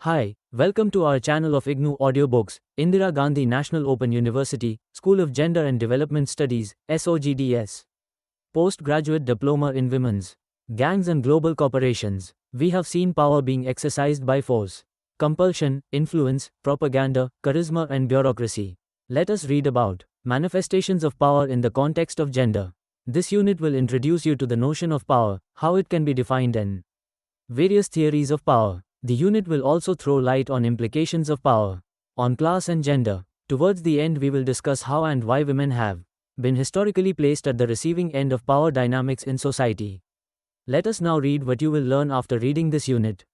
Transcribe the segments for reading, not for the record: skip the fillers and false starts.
Hi, welcome to our channel of IGNU Audiobooks, Indira Gandhi National Open University, School of Gender and Development Studies, SOGDS. Postgraduate Diploma in Women's Gangs and Global Corporations. We have seen power being exercised by force, compulsion, influence, propaganda, charisma and bureaucracy. Let us read about manifestations of power in the context of gender. This unit will introduce you to the notion of power, how it can be defined and various theories of power. The unit will also throw light on implications of power, on class and gender. Towards the end we will discuss how and why women have been historically placed at the receiving end of power dynamics in society. Let us now read what you will learn after reading this unit.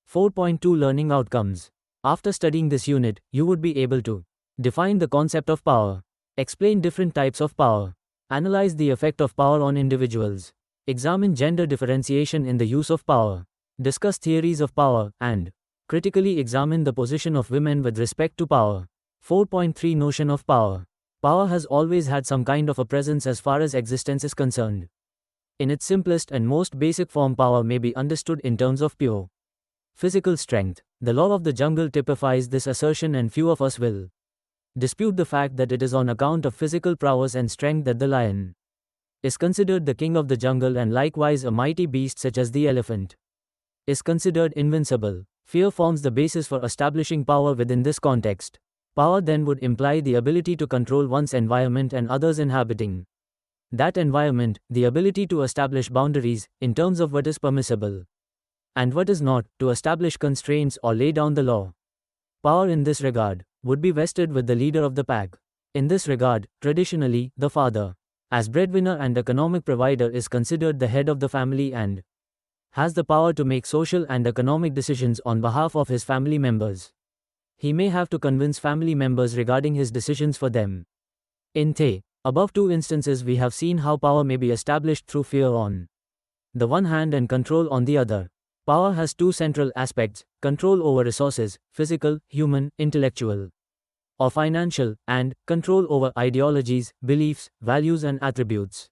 4.2 Learning Outcomes. After studying this unit, you would be able to define the concept of power, explain different types of power, analyze the effect of power on individuals, examine gender differentiation in the use of power, discuss theories of power, and critically examine the position of women with respect to power. 4.3 Notion of power. Power has always had some kind of a presence as far as existence is concerned. In its simplest and most basic form, power may be understood in terms of pure physical strength. The law of the jungle typifies this assertion, and few of us will dispute the fact that it is on account of physical prowess and strength that the lion is considered the king of the jungle, and likewise a mighty beast such as the elephant is considered invincible. Fear forms the basis for establishing power within this context. Power then would imply the ability to control one's environment and others inhabiting that environment, the ability to establish boundaries, in terms of what is permissible and what is not, to establish constraints or lay down the law. Power in this regard would be vested with the leader of the pack. In this regard, traditionally, the father, as breadwinner and economic provider, is considered the head of the family and has the power to make social and economic decisions on behalf of his family members. He may have to convince family members regarding his decisions for them. In the above two instances, we have seen how power may be established through fear on the one hand and control on the other. Power has two central aspects: control over resources, physical, human, intellectual, or financial, and control over ideologies, beliefs, values and attributes.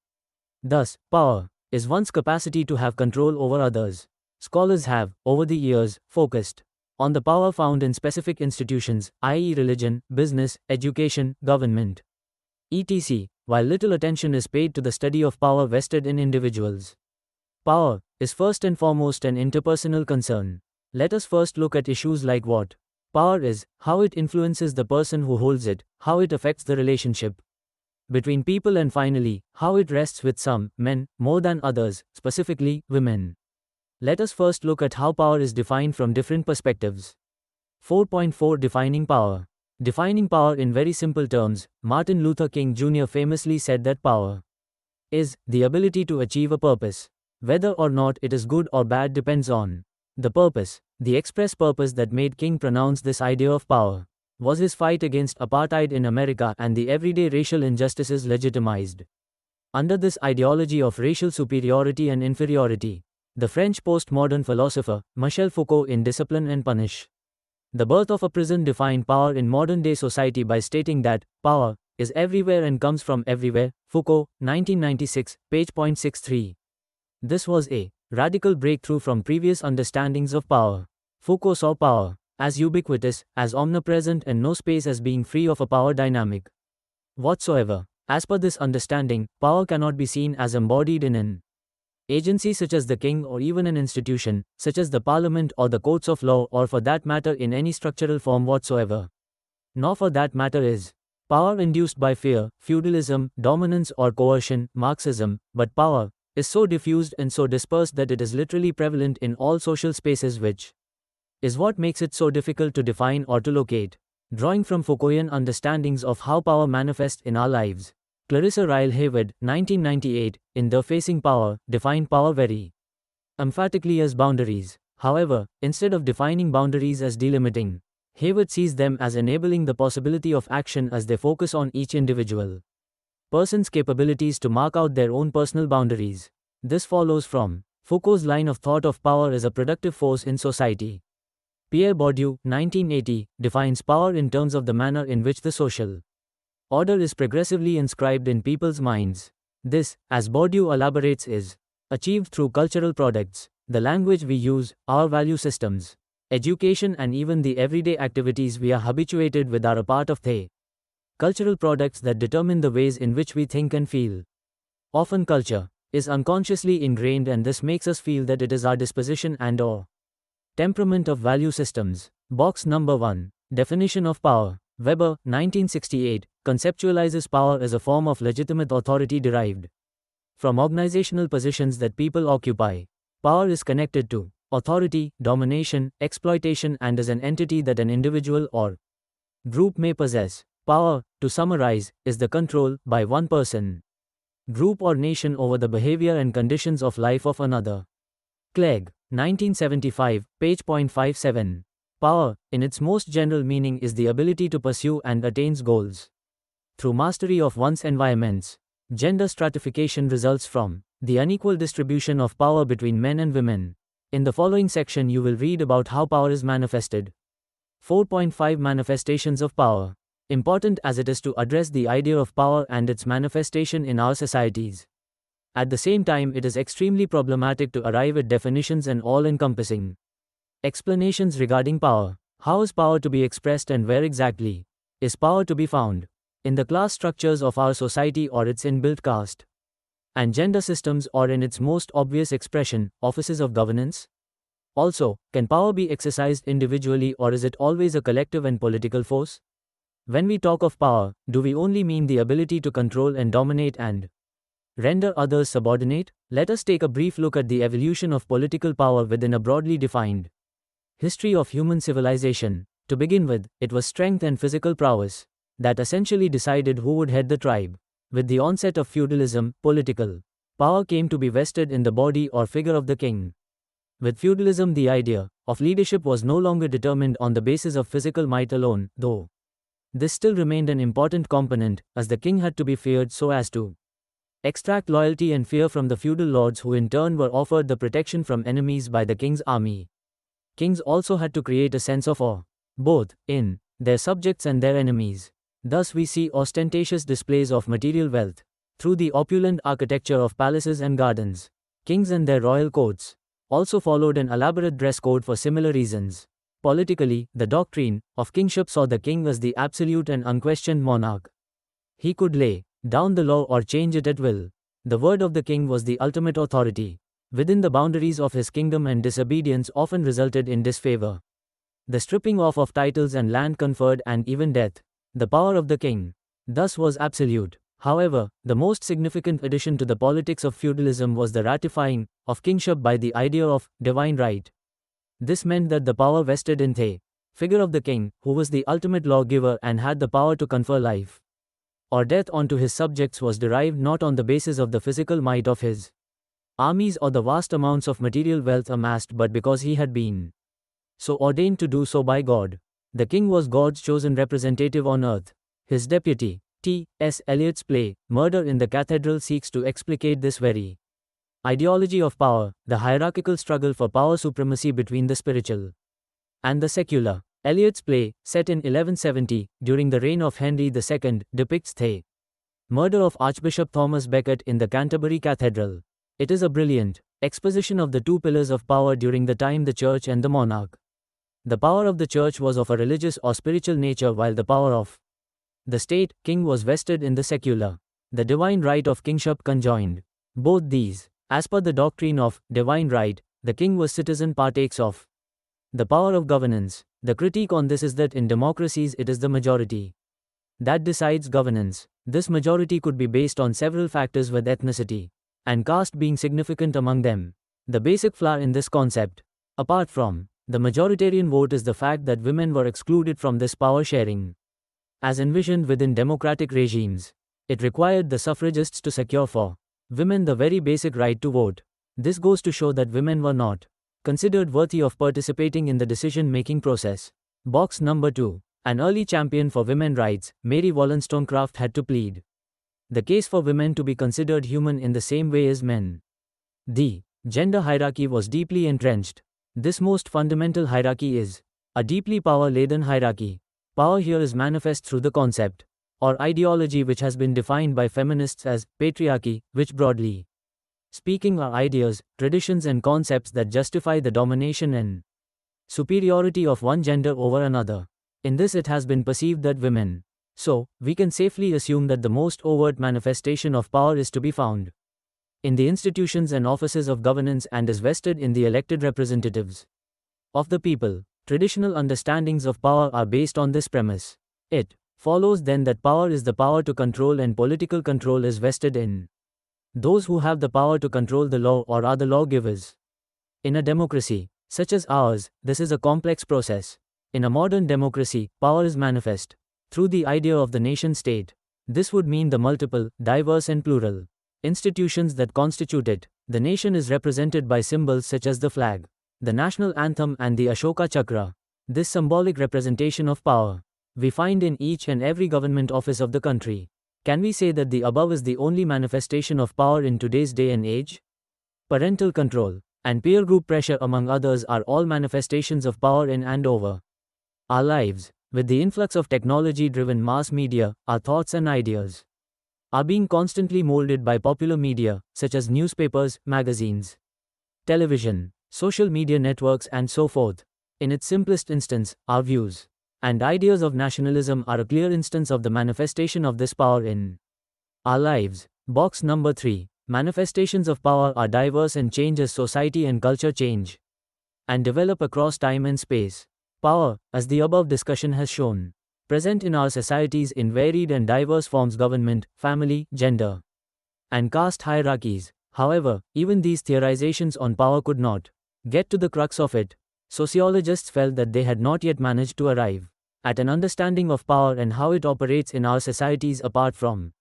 Thus, power is one's capacity to have control over others. Scholars have, over the years, focused on the power found in specific institutions, i.e. religion, business, education, government, etc., while little attention is paid to the study of power vested in individuals. Power is first and foremost an interpersonal concern. Let us first look at issues like what power is, how it influences the person who holds it, how it affects the relationship between people, and finally, how it rests with some men more than others, specifically women. Let us first look at how power is defined from different perspectives. 4.4 Defining power. Defining power in very simple terms, Martin Luther King Jr. famously said that power is the ability to achieve a purpose. Whether or not it is good or bad depends on the purpose. The express purpose that made King pronounce this idea of power was his fight against apartheid in America and the everyday racial injustices legitimized under this ideology of racial superiority and inferiority. The French postmodern philosopher, Michel Foucault, in Discipline and Punish the Birth of a Prison, defined power in modern-day society by stating that power is everywhere and comes from everywhere. Foucault, 1996, page .63. This was a radical breakthrough from previous understandings of power. Foucault saw power as ubiquitous, as omnipresent, and no space as being free of a power dynamic whatsoever. As per this understanding, power cannot be seen as embodied in an agency such as the king, or even an institution such as the parliament or the courts of law, or for that matter in any structural form whatsoever. Nor for that matter is power induced by fear, feudalism, dominance or coercion, Marxism, but power is so diffused and so dispersed that it is literally prevalent in all social spaces, which is what makes it so difficult to define or to locate. Drawing from Foucaultian understandings of how power manifests in our lives, Clarissa Ryle Hayward, 1998, in The Facing Power, defined power very emphatically as boundaries. However, instead of defining boundaries as delimiting, Hayward sees them as enabling the possibility of action as they focus on each individual person's capabilities to mark out their own personal boundaries. This follows from Foucault's line of thought of power as a productive force in society. Pierre Bourdieu, 1980, defines power in terms of the manner in which the social order is progressively inscribed in people's minds. This, as Bourdieu elaborates, is achieved through cultural products, the language we use, our value systems, Education and even the everyday activities we are habituated with are a part of the cultural products that determine the ways in which we think and feel. Often culture is unconsciously ingrained, and this makes us feel that it is our disposition and/or temperament of value systems. Box number 1. Definition of power. Weber, 1968, conceptualizes power as a form of legitimate authority derived from organizational positions that people occupy. Power is connected to authority, domination, exploitation, and is an entity that an individual or group may possess. Power, to summarize, is the control, by one person, group or nation, over the behavior and conditions of life of another. Clegg, 1975, page .57. Power, in its most general meaning, is the ability to pursue and attain goals through mastery of one's environments. Gender stratification results from the unequal distribution of power between men and women. In the following section, you will read about how power is manifested. 4.5 Manifestations of power. Important as it is to address the idea of power and its manifestation in our societies, at the same time it is extremely problematic to arrive at definitions and all-encompassing explanations regarding power. How is power to be expressed, and where exactly is power to be found? In the class structures of our society, or its inbuilt caste and gender systems, or in its most obvious expression, offices of governance? Also, can power be exercised individually, or is it always a collective and political force? When we talk of power, do we only mean the ability to control and dominate and render others subordinate? Let us take a brief look at the evolution of political power within a broadly defined history of human civilization. To begin with, it was strength and physical prowess that essentially decided who would head the tribe. With the onset of feudalism, political power came to be vested in the body or figure of the king. With feudalism, the idea of leadership was no longer determined on the basis of physical might alone, though this still remained an important component, as the king had to be feared so as to extract loyalty and fear from the feudal lords, who in turn were offered the protection from enemies by the king's army. Kings also had to create a sense of awe, both in their subjects and their enemies. Thus we see ostentatious displays of material wealth through the opulent architecture of palaces and gardens. Kings and their royal courts also followed an elaborate dress code for similar reasons. Politically, the doctrine of kingship saw the king as the absolute and unquestioned monarch. He could lay down the law or change it at will. The word of the king was the ultimate authority within the boundaries of his kingdom, and disobedience often resulted in disfavor, the stripping off of titles and land conferred, and even death. The power of the king thus was absolute. However, the most significant addition to the politics of feudalism was the ratifying of kingship by the idea of divine right. This meant that the power vested in the figure of the king, who was the ultimate lawgiver and had the power to confer life or death onto his subjects, was derived not on the basis of the physical might of his armies or the vast amounts of material wealth amassed, but because he had been so ordained to do so by God. The king was God's chosen representative on earth. His deputy, T.S. Eliot's play, Murder in the Cathedral, seeks to explicate this very ideology of power, the hierarchical struggle for power supremacy between the spiritual and the secular. Eliot's play, set in 1170, during the reign of Henry II, depicts the murder of Archbishop Thomas Becket in the Canterbury Cathedral. It is a brilliant exposition of the two pillars of power during the time, the church and the monarch. The power of the church was of a religious or spiritual nature, while the power of the state, king, was vested in the secular. The divine right of kingship conjoined both these. As per the doctrine of divine right, the king was citizen, partakes of the power of governance. The critique on this is that in democracies it is the majority that decides governance. This majority could be based on several factors, with ethnicity and caste being significant among them. The basic flaw in this concept, apart from the majoritarian vote, is the fact that women were excluded from this power sharing. As envisioned within democratic regimes, it required the suffragists to secure for women the very basic right to vote. This goes to show that women were not considered worthy of participating in the decision-making process. Box number 2. An early champion for women's rights, Mary Wollstonecraft, had to plead the case for women to be considered human in the same way as men. The gender hierarchy was deeply entrenched. This most fundamental hierarchy is a deeply power-laden hierarchy. Power here is manifest through the concept or ideology which has been defined by feminists as patriarchy, which broadly speaking are ideas, traditions and concepts that justify the domination and superiority of one gender over another. In this, it has been perceived that women. So, we can safely assume that the most overt manifestation of power is to be found in the institutions and offices of governance and is vested in the elected representatives of the people. Traditional understandings of power are based on this premise. It follows then that power is the power to control and political control is vested in those who have the power to control the law or are the lawgivers. In a democracy such as ours, this is a complex process. In a modern democracy, power is manifest through the idea of the nation-state. This would mean the multiple, diverse and plural institutions that constitute it. The nation is represented by symbols such as the flag, the national anthem and the Ashoka Chakra. This symbolic representation of power we find in each and every government office of the country. Can we say that the above is the only manifestation of power in today's day and age? Parental control and peer group pressure among others are all manifestations of power in and over our lives. With the influx of technology-driven mass media, our thoughts and ideas are being constantly molded by popular media, such as newspapers, magazines, television, social media networks and so forth. In its simplest instance, our views and ideas of nationalism are a clear instance of the manifestation of this power in our lives. Box number 3. Manifestations of power are diverse and change as society and culture change and develop across time and space. Power, as the above discussion has shown, present in our societies in varied and diverse forms: government, family, gender, and caste hierarchies. However, even these theorizations on power could not get to the crux of it. Sociologists felt that they had not yet managed to arrive at an understanding of power and how it operates in our societies apart from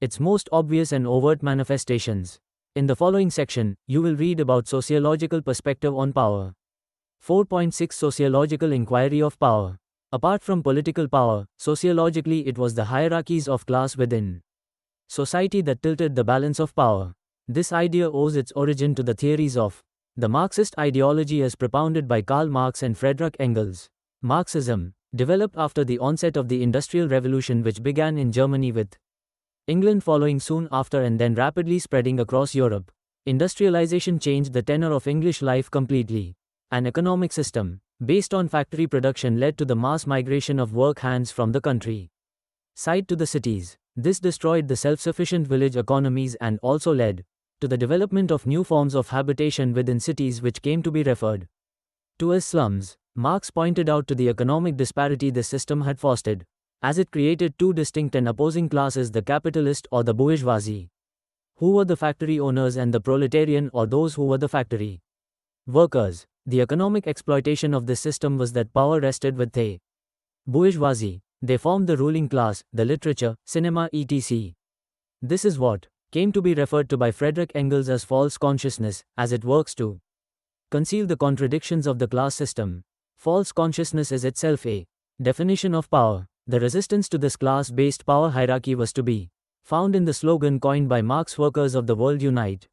its most obvious and overt manifestations. In the following section, you will read about sociological perspective on power. 4.6 Sociological inquiry of power. Apart from political power, sociologically it was the hierarchies of class within society that tilted the balance of power. This idea owes its origin to the theories of the Marxist ideology as propounded by Karl Marx and Friedrich Engels. Marxism developed after the onset of the Industrial Revolution, which began in Germany with England following soon after and then rapidly spreading across Europe. Industrialization changed the tenor of English life completely. An economic system based on factory production led to the mass migration of work hands from the country side to the cities. This destroyed the self-sufficient village economies and also led to the development of new forms of habitation within cities which came to be referred to as slums. Marx pointed out to the economic disparity this system had fostered, as it created two distinct and opposing classes: the capitalist or the bourgeoisie, who were the factory owners, and the proletarian or those who were the factory workers. The economic exploitation of this system was that power rested with the bourgeoisie. They formed the ruling class, the literature, cinema, etc. This is what came to be referred to by Friedrich Engels as false consciousness, as it works to conceal the contradictions of the class system. False consciousness is itself a definition of power. The resistance to this class-based power hierarchy was to be found in the slogan coined by Marx: "Workers of the world unite."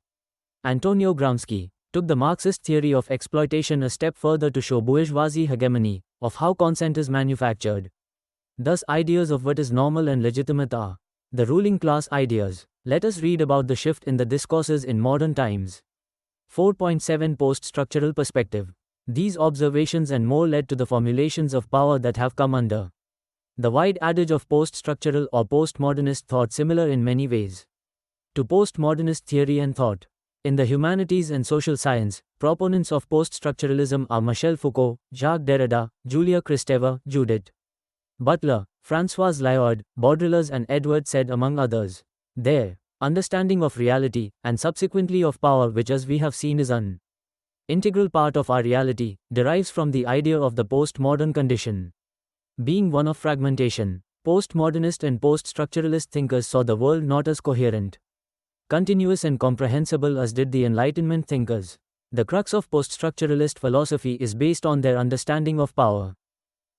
Antonio Gramsci took the Marxist theory of exploitation a step further to show bourgeoisie hegemony of how consent is manufactured. Thus, ideas of what is normal and legitimate are the ruling class ideas. Let us read about the shift in the discourses in modern times. 4.7 Post-structural perspective. These observations and more led to the formulations of power that have come under the wide adage of post-structural or postmodernist thought, similar in many ways to postmodernist theory and thought. In the humanities and social science, proponents of post-structuralism are Michel Foucault, Jacques Derrida, Julia Kristeva, Judith Butler, Françoise Lyotard, Baudrillard and Edward Said, among others. Their understanding of reality, and subsequently of power, which as we have seen is an integral part of our reality, derives from the idea of the postmodern condition being one of fragmentation. Postmodernist and post-structuralist thinkers saw the world not as coherent, continuous and comprehensible as did the Enlightenment thinkers. The crux of post-structuralist philosophy is based on their understanding of power.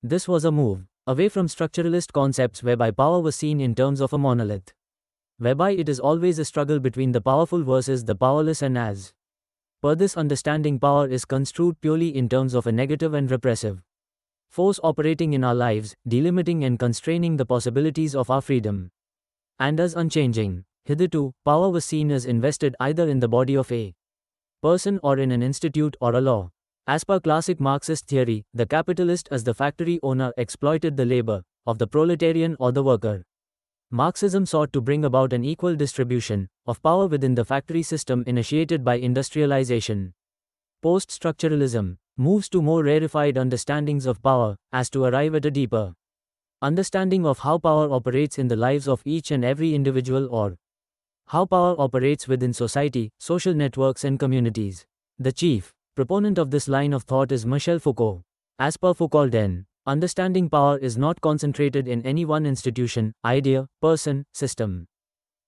This was a move away from structuralist concepts whereby power was seen in terms of a monolith, whereby it is always a struggle between the powerful versus the powerless, and as per this understanding, power is construed purely in terms of a negative and repressive force operating in our lives, delimiting and constraining the possibilities of our freedom, and as unchanging. Hitherto, power was seen as invested either in the body of a person or in an institute or a law. As per classic Marxist theory, the capitalist as the factory owner exploited the labor of the proletarian or the worker. Marxism sought to bring about an equal distribution of power within the factory system initiated by industrialization. Post-structuralism moves to more rarefied understandings of power as to arrive at a deeper understanding of how power operates in the lives of each and every individual, or how power operates within society, social networks and communities. The chief proponent of this line of thought is Michel Foucault. As per Foucault, understanding power is not concentrated in any one institution, idea, person, system,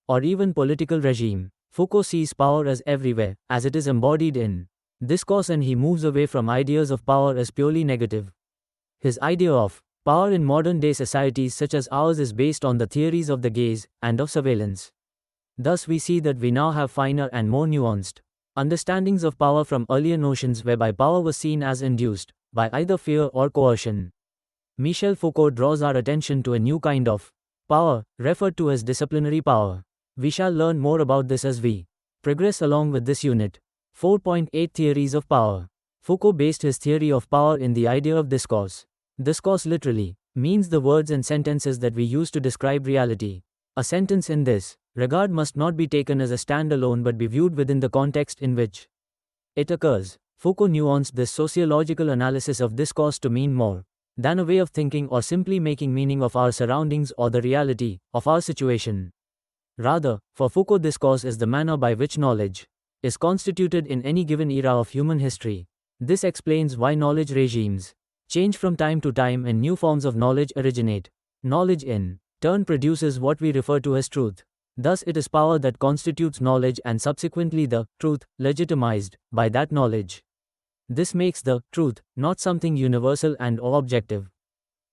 or even political regime. Foucault sees power as everywhere, as it is embodied in discourse, and he moves away from ideas of power as purely negative. His idea of power in modern-day societies such as ours is based on the theories of the gaze and of surveillance. Thus we see that we now have finer and more nuanced understandings of power from earlier notions whereby power was seen as induced by either fear or coercion. Michel Foucault draws our attention to a new kind of power, referred to as disciplinary power. We shall learn more about this as we progress along with this unit. 4.8 Theories of Power. Foucault based his theory of power in the idea of discourse. Discourse literally means the words and sentences that we use to describe reality. A sentence in this regard must not be taken as a standalone but be viewed within the context in which it occurs. Foucault nuanced this sociological analysis of discourse to mean more than a way of thinking or simply making meaning of our surroundings or the reality of our situation. Rather, for Foucault, discourse is the manner by which knowledge is constituted in any given era of human history. This explains why knowledge regimes change from time to time and new forms of knowledge originate. Knowledge in turn produces what we refer to as truth. Thus it is power that constitutes knowledge and subsequently the truth legitimized by that knowledge. This makes the truth not something universal and or objective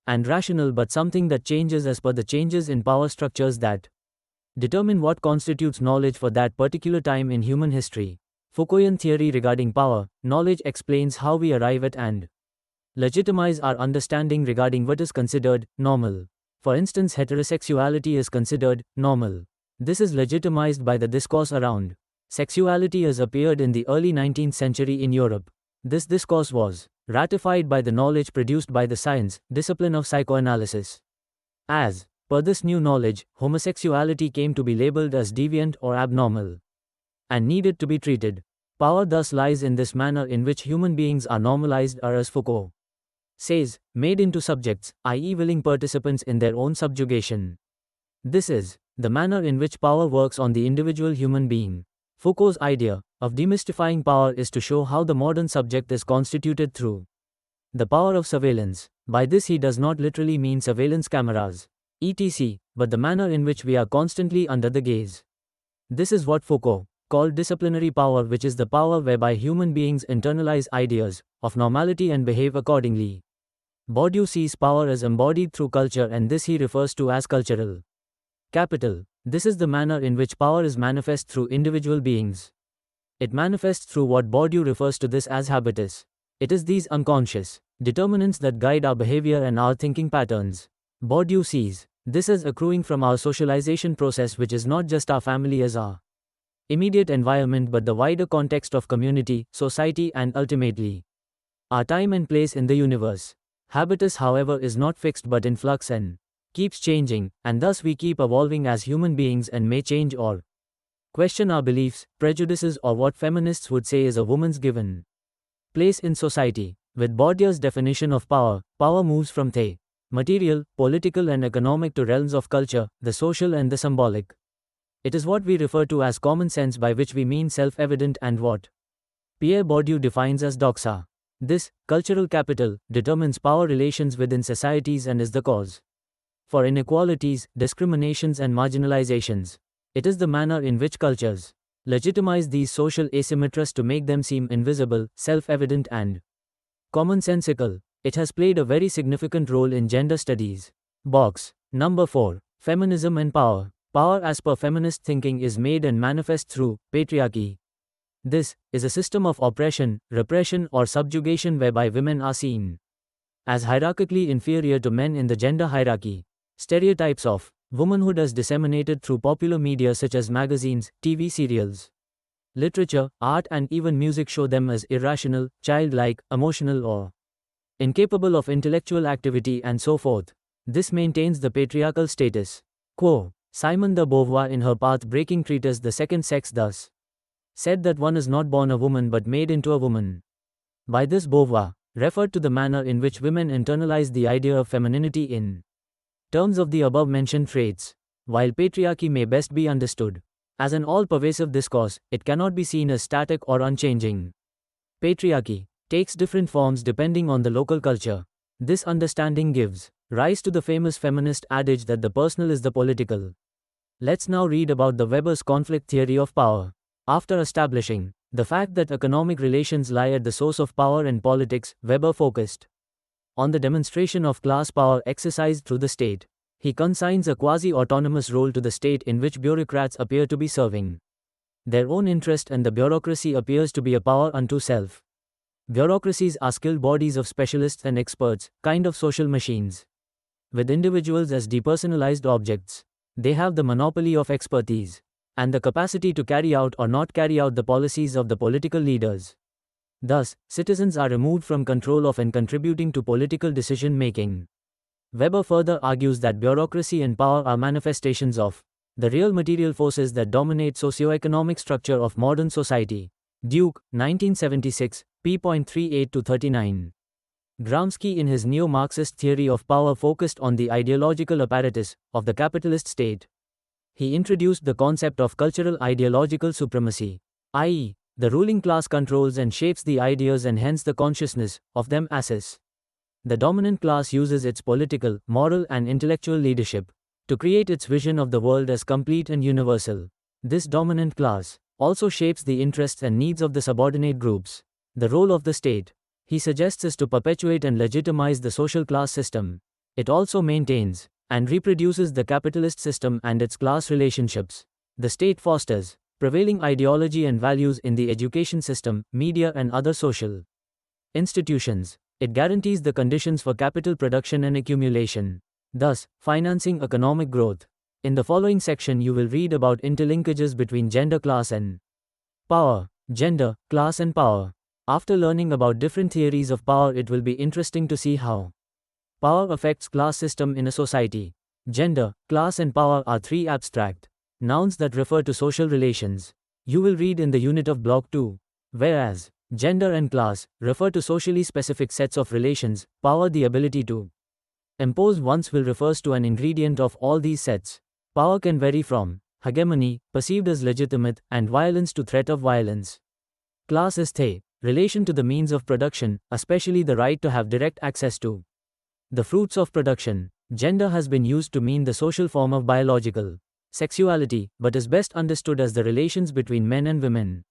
and rational but something that changes as per the changes in power structures that determine what constitutes knowledge for that particular time in human history. Foucaultian theory regarding power, knowledge explains how we arrive at and legitimize our understanding regarding what is considered normal. For instance, heterosexuality is considered normal. This is legitimized by the discourse around sexuality as appeared in the early 19th century in Europe. This discourse was ratified by the knowledge produced by the science, discipline of psychoanalysis. As per this new knowledge, homosexuality came to be labeled as deviant or abnormal and needed to be treated. Power thus lies in this manner in which human beings are normalized, or as Foucault says, made into subjects, i.e. willing participants in their own subjugation. This is the manner in which power works on the individual human being. Foucault's idea of demystifying power is to show how the modern subject is constituted through the power of surveillance. By this he does not literally mean surveillance cameras, etc., but the manner in which we are constantly under the gaze. This is what Foucault called disciplinary power, which is the power whereby human beings internalize ideas of normality and behave accordingly. Bourdieu sees power as embodied through culture, and this he refers to as cultural capital. This is the manner in which power is manifest through individual beings. It manifests through what Bourdieu refers to this as habitus. It is these unconscious determinants that guide our behavior and our thinking patterns. Bourdieu sees this as accruing from our socialization process, which is not just our family as our immediate environment but the wider context of community, society and ultimately our time and place in the universe. Habitus, however, is not fixed but in flux and keeps changing, and thus we keep evolving as human beings and may change or question our beliefs, prejudices, or what feminists would say is a woman's given place in society. With Bourdieu's definition of power, power moves from the material, political and economic to realms of culture, the social and the symbolic. It is what we refer to as common sense, by which we mean self-evident, and what Pierre Bourdieu defines as doxa. This cultural capital determines power relations within societies and is the cause for inequalities, discriminations and marginalizations. It is the manner in which cultures legitimize these social asymmetries to make them seem invisible, self-evident and commonsensical. It has played a very significant role in gender studies. Box number 4. Feminism and power. Power as per feminist thinking is made and manifest through patriarchy. This is a system of oppression, repression or subjugation whereby women are seen as hierarchically inferior to men in the gender hierarchy. Stereotypes of womanhood as disseminated through popular media such as magazines, TV serials, Literature, art, and even music show them as irrational, childlike, emotional, or incapable of intellectual activity, and so forth. This maintains the patriarchal status quo. Simone de Beauvoir, in her path-breaking treatise The Second Sex, thus said that one is not born a woman but made into a woman. By this, Beauvoir referred to the manner in which women internalize the idea of femininity in terms of the above-mentioned traits. While patriarchy may best be understood as an all-pervasive discourse, it cannot be seen as static or unchanging. Patriarchy takes different forms depending on the local culture. This understanding gives rise to the famous feminist adage that the personal is the political. Let's now read about the Weber's conflict theory of power. After establishing the fact that economic relations lie at the source of power and politics, Weber focused on the demonstration of class power exercised through the state. He consigns a quasi-autonomous role to the state in which bureaucrats appear to be serving their own interest, and the bureaucracy appears to be a power unto self. Bureaucracies are skilled bodies of specialists and experts, kind of social machines. With individuals as depersonalized objects, they have the monopoly of expertise and the capacity to carry out or not carry out the policies of the political leaders. Thus, citizens are removed from control of and contributing to political decision-making. Weber further argues that bureaucracy and power are manifestations of the real material forces that dominate socio-economic structure of modern society. Duke, 1976, p.38-39. Gramsci, in his neo-Marxist theory of power, focused on the ideological apparatus of the capitalist state. He introduced the concept of cultural ideological supremacy, i.e., the ruling class controls and shapes the ideas and hence the consciousness of them as the dominant class uses its political, moral, and intellectual leadership to create its vision of the world as complete and universal. This dominant class also shapes the interests and needs of the subordinate groups. The role of the state, he suggests, is to perpetuate and legitimize the social class system. It also maintains and reproduces the capitalist system and its class relationships. The state fosters prevailing ideology and values in the education system, media, and other social institutions. It guarantees the conditions for capital production and accumulation, thus financing economic growth. In the following section you will read about interlinkages between gender, class and power. Gender, class and power. After learning about different theories of power, it will be interesting to see how power affects class system in a society. Gender, class and power are three abstract nouns that refer to social relations. You will read in the unit of Block 2. Whereas gender and class refer to socially specific sets of relations, power, the ability to impose one's will, refers to an ingredient of all these sets. Power can vary from hegemony, perceived as legitimate, and violence to threat of violence. Class is the relation to the means of production, especially the right to have direct access to the fruits of production. Gender has been used to mean the social form of biological sexuality, but is best understood as the relations between men and women.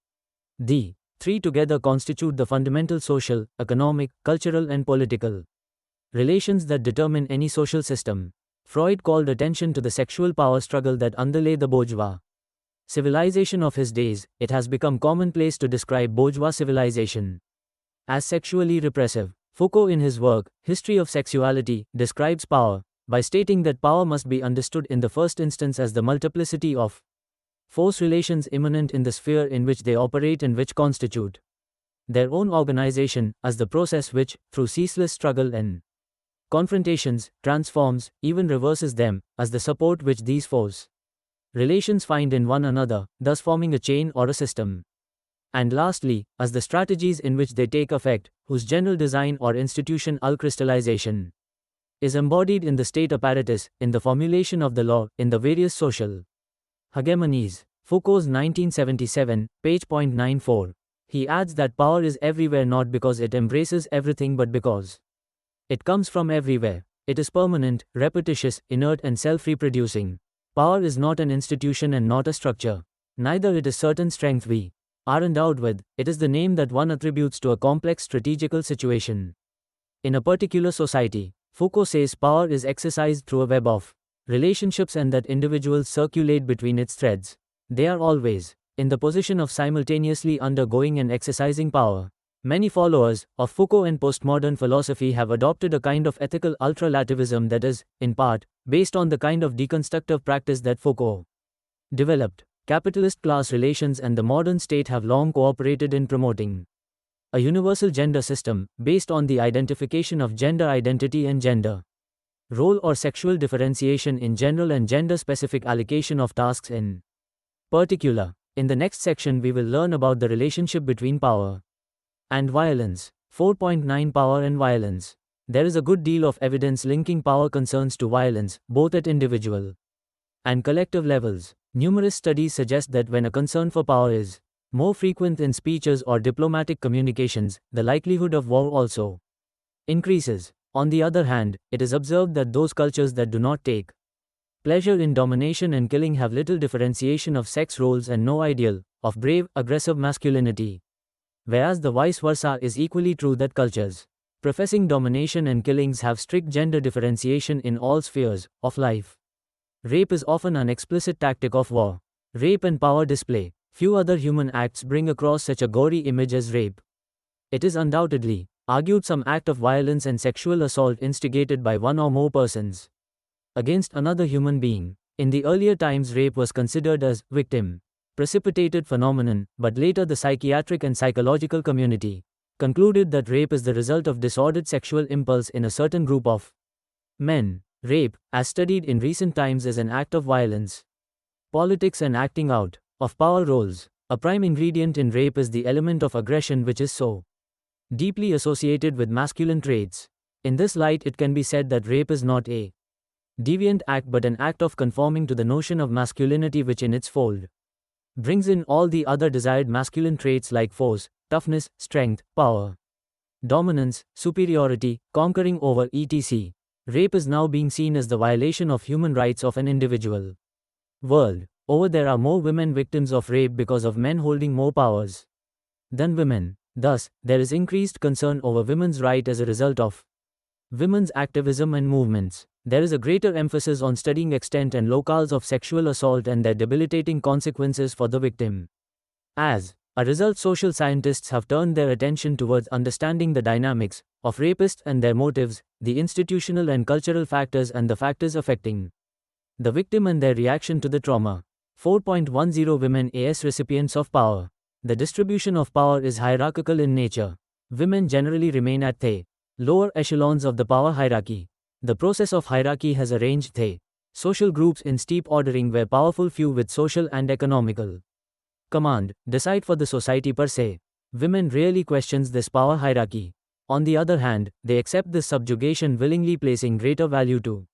The three together constitute the fundamental social, economic, cultural, and political relations that determine any social system. Freud called attention to the sexual power struggle that underlay the bourgeois civilization of his days. It has become commonplace to describe bourgeois civilization as sexually repressive. Foucault, in his work, History of Sexuality, describes power by stating that power must be understood in the first instance as the multiplicity of force relations immanent in the sphere in which they operate and which constitute their own organization, as the process which, through ceaseless struggle and confrontations, transforms, even reverses them, as the support which these force relations find in one another, thus forming a chain or a system. And lastly, as the strategies in which they take effect, whose general design or institutional crystallization is embodied in the state apparatus, in the formulation of the law, in the various social hegemonies. Foucault's 1977, page .94. He adds that power is everywhere not because it embraces everything but because it comes from everywhere. It is permanent, repetitious, inert, and self-reproducing. Power is not an institution and not a structure. Neither it is certain strength we are endowed with. It is the name that one attributes to a complex strategical situation in a particular society. Foucault says power is exercised through a web of relationships and that individuals circulate between its threads. They are always in the position of simultaneously undergoing and exercising power. Many followers of Foucault and postmodern philosophy have adopted a kind of ethical ultralativism that is, in part, based on the kind of deconstructive practice that Foucault developed. capitalist class relations and the modern state have long cooperated in promoting a universal gender system, based on the identification of gender identity and gender role or sexual differentiation in general and gender-specific allocation of tasks in particular. In the next section we will learn about the relationship between power and violence. 4.9 Power and violence. There is a good deal of evidence linking power concerns to violence, both at individual and collective levels. Numerous studies suggest that when a concern for power is more frequent in speeches or diplomatic communications, the likelihood of war also increases. On the other hand, it is observed that those cultures that do not take pleasure in domination and killing have little differentiation of sex roles and no ideal of brave, aggressive masculinity. Whereas the vice versa is equally true that cultures professing domination and killings have strict gender differentiation in all spheres of life. Rape is often an explicit tactic of war. Rape and power display. Few other human acts bring across such a gory image as rape. It is undoubtedly argued some act of violence and sexual assault instigated by one or more persons against another human being. In the earlier times rape was considered as victim precipitated phenomenon, but later the psychiatric and psychological community concluded that rape is the result of disordered sexual impulse in a certain group of men. Rape, as studied in recent times, is an act of violence, politics and acting out of power roles. A prime ingredient in rape is the element of aggression, which is so deeply associated with masculine traits. In this light, it can be said that rape is not a deviant act but an act of conforming to the notion of masculinity, which in its fold brings in all the other desired masculine traits like force, toughness, strength, power, dominance, superiority, conquering over etc. Rape is now being seen as the violation of human rights of an individual. World over, there are more women victims of rape because of men holding more powers than women. Thus, there is increased concern over women's rights as a result of women's activism and movements. There is a greater emphasis on studying extent and locales of sexual assault and their debilitating consequences for the victim. As a result, social scientists have turned their attention towards understanding the dynamics of rapists and their motives, the institutional and cultural factors and the factors affecting the victim and their reaction to the trauma. 4.10 Women as recipients of power. The distribution of power is hierarchical in nature. Women generally remain at the lower echelons of the power hierarchy. The process of hierarchy has arranged the social groups in steep ordering where powerful few with social and economical command decide for the society per se. Women rarely questions this power hierarchy. On the other hand, they accept this subjugation willingly, placing greater value to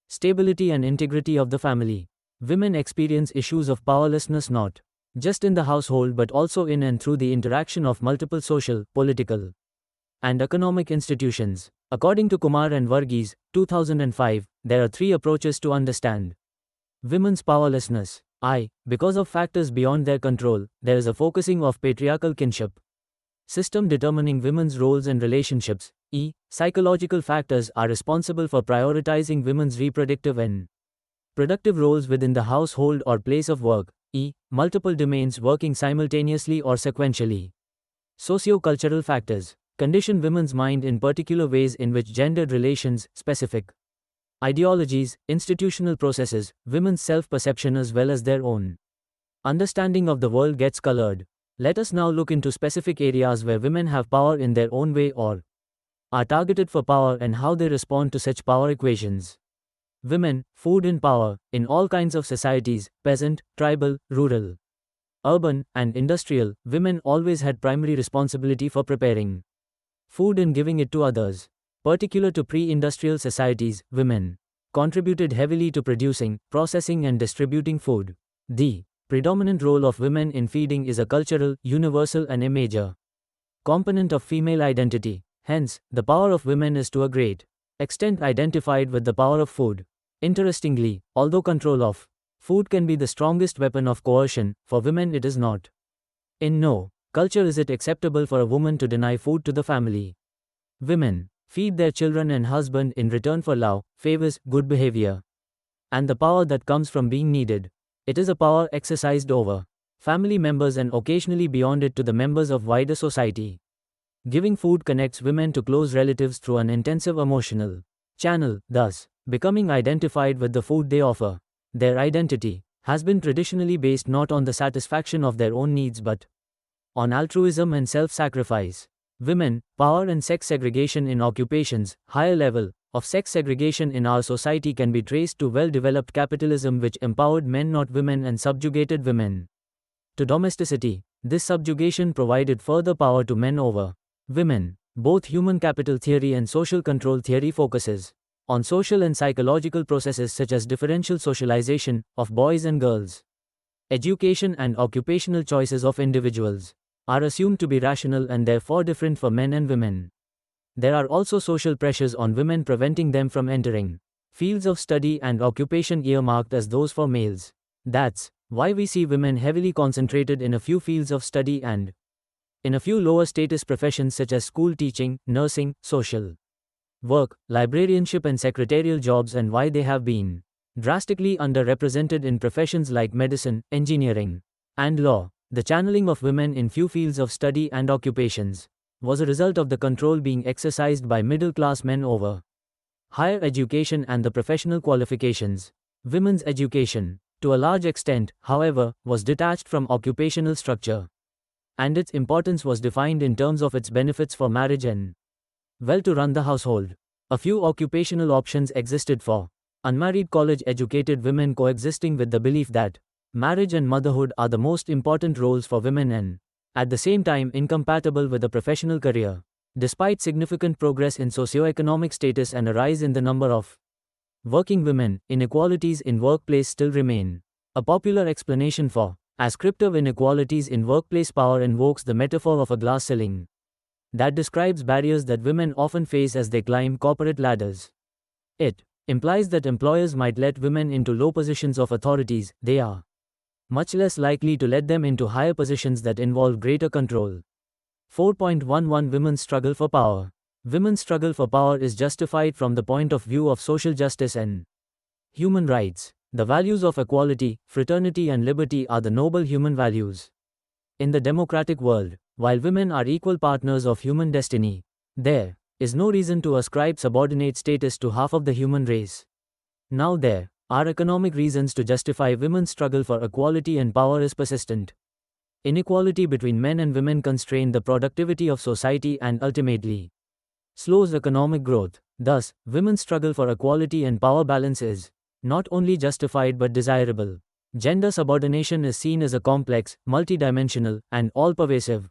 stability and integrity of the family. Women experience issues of powerlessness not just in the household but also in and through the interaction of multiple social, political, and economic institutions. According to Kumar and Varghese, 2005, there are three approaches to understand women's powerlessness. Because of factors beyond their control, there is a focusing of patriarchal kinship system determining women's roles and relationships. Psychological factors are responsible for prioritizing women's reproductive and productive roles within the household or place of work. Multiple domains working simultaneously or sequentially. Socio-cultural factors condition women's mind in particular ways in which gendered relations, specific ideologies, institutional processes, women's self-perception as well as their own understanding of the world gets colored. Let us now look into specific areas where women have power in their own way or are targeted for power and how they respond to such power equations. Women, food and power. In all kinds of societies, peasant, tribal, rural, urban, and industrial, women always had primary responsibility for preparing food and giving it to others. Particular to pre-industrial societies, women contributed heavily to producing, processing and distributing food. The predominant role of women in feeding is a cultural, universal and a major component of female identity. Hence, the power of women is to a great extent identified with the power of food. Interestingly, although control of food can be the strongest weapon of coercion, for women it is not. In no culture is it acceptable for a woman to deny food to the family. Women feed their children and husband in return for love, favors, good behavior, and the power that comes from being needed. It is a power exercised over family members and occasionally beyond it to the members of wider society. Giving food connects women to close relatives through an intensive emotional channel, thus becoming identified with the food they offer. Their identity has been traditionally based not on the satisfaction of their own needs but on altruism and self-sacrifice. Women, power and sex segregation in occupations. Higher level of sex segregation in our society can be traced to well-developed capitalism which empowered men not women and subjugated women to domesticity. This subjugation provided further power to men over women. Both human capital theory and social control theory focuses on social and psychological processes such as differential socialization of boys and girls. Education and occupational choices of individuals are assumed to be rational and therefore different for men and women. There are also social pressures on women preventing them from entering fields of study and occupation earmarked as those for males. That's why we see women heavily concentrated in a few fields of study and in a few lower status professions such as school teaching, nursing, social work, librarianship and secretarial jobs, and why they have been drastically underrepresented in professions like medicine, engineering, and law. The channeling of women in few fields of study and occupations was a result of the control being exercised by middle-class men over higher education and the professional qualifications. Women's education, to a large extent, however, was detached from occupational structure, and its importance was defined in terms of its benefits for marriage and to run the household. A few occupational options existed for unmarried college-educated women, coexisting with the belief that marriage and motherhood are the most important roles for women and, at the same time, incompatible with a professional career. Despite significant progress in socioeconomic status and a rise in the number of working women, inequalities in workplace still remain. A popular explanation for ascriptive inequalities in workplace power invokes the metaphor of a glass ceiling that describes barriers that women often face as they climb corporate ladders. It implies that employers might let women into low positions of authorities, they are much less likely to let them into higher positions that involve greater control. 4.11 Women's struggle for power. Women's struggle for power is justified from the point of view of social justice and human rights. The values of equality, fraternity and liberty are the noble human values. In the democratic world, while women are equal partners of human destiny, there is no reason to ascribe subordinate status to half of the human race. Now there are economic reasons to justify women's struggle for equality and power is persistent. Inequality between men and women constrain the productivity of society and ultimately slows economic growth. Thus, women's struggle for equality and power balance is not only justified but desirable. Gender subordination is seen as a complex, multidimensional, and all-pervasive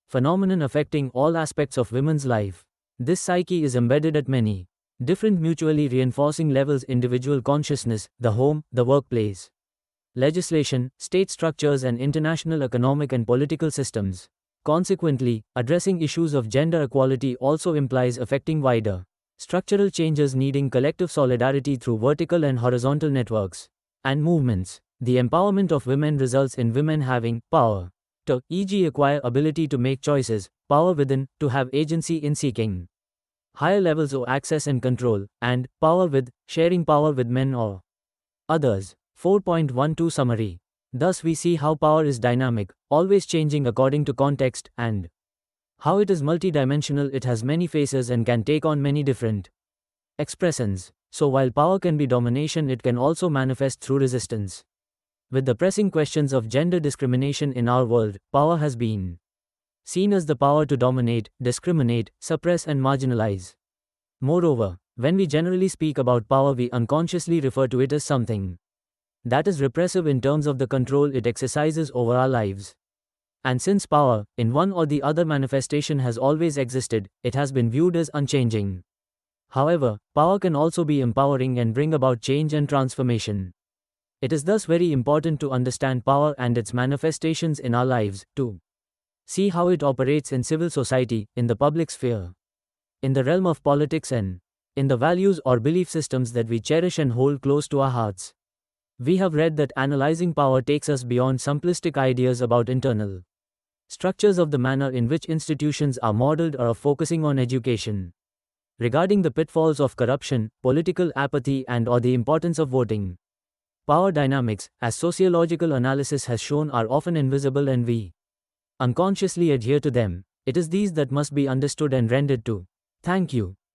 phenomenon affecting all aspects of women's life. This psyche is embedded at many different mutually reinforcing levels: individual consciousness, the home, the workplace, legislation, state structures, and international economic and political systems. Consequently, addressing issues of gender equality also implies affecting wider structural changes needing collective solidarity through vertical and horizontal networks and movements. The empowerment of women results in women having power to, e.g., acquire ability to make choices, power within, to have agency in seeking higher levels of access and control, and power with, sharing power with men or others. 4.12 Summary. Thus we see how power is dynamic, always changing according to context, and how it is multidimensional. It has many faces and can take on many different expressions. So while power can be domination, it can also manifest through resistance. With the pressing questions of gender discrimination in our world, power has been seen as the power to dominate, discriminate, suppress and marginalize. Moreover, when we generally speak about power, we unconsciously refer to it as something that is repressive in terms of the control it exercises over our lives. And since power, in one or the other manifestation, has always existed, it has been viewed as unchanging. However, power can also be empowering and bring about change and transformation. It is thus very important to understand power and its manifestations in our lives, to see how it operates in civil society, in the public sphere, in the realm of politics, and in the values or belief systems that we cherish and hold close to our hearts. We have read that analyzing power takes us beyond simplistic ideas about internal structures of the manner in which institutions are modeled or of focusing on education, regarding the pitfalls of corruption, political apathy, and or the importance of voting. Power dynamics, as sociological analysis has shown, are often invisible and we unconsciously adhere to them. It is these that must be understood and rendered to. Thank you.